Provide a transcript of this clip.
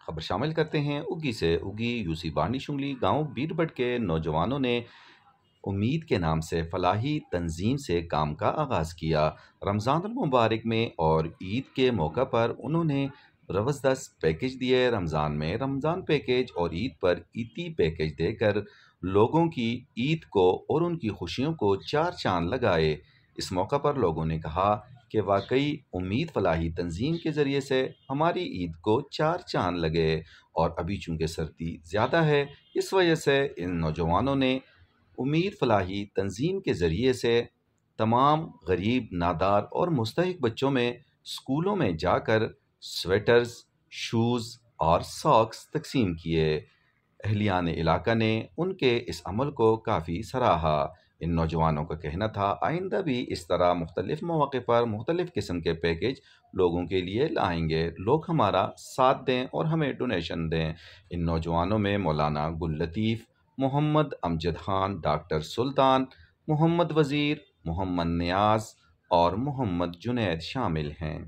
خبر شامل کرتے ہیں اگی سے۔ اگی یوسی بانی شنگلی گاؤں بیربٹ کے نوجوانوں نے امید کے نام سے فلاحی تنظیم سے کام کا آغاز کیا۔ رمضان المبارک میں اور عید کے موقع پر انہوں نے زبردست پیکج دیے۔ رمضان میں رمضان پیکج اور عید پر عیدی پیکج دے کر لوگوں کی عید کو اور ان کی خوشیوں کو چار چاند لگائے۔ اس موقع پر لوگوں نے کہا کہ واقعی امید فلاحی تنظیم کے ذریعے سے ہماری عید کو چار چاند لگے، اور ابھی چونکہ سردی زیادہ ہے اس وجہ سے ان نوجوانوں نے امید فلاحی تنظیم کے ذریعے سے تمام غریب، نادار اور مستحق بچوں میں اسکولوں میں جا کر سویٹرز، شوز اور ساکس تقسیم کیے۔ اہلیان علاقہ نے ان کے اس عمل کو کافی سراہا۔ ان نوجوانوں کا کہنا تھا آئندہ بھی اس طرح مختلف مواقع پر مختلف قسم کے پیکج لوگوں کے لیے لائیں گے۔ لوگ ہمارا ساتھ دیں اور ہمیں ڈونیشن دیں۔ ان نوجوانوں میں مولانا گل لطیف، محمد امجد خان، ڈاکٹر سلطان، محمد وزیر، محمد نیاز اور محمد جنید شامل ہیں۔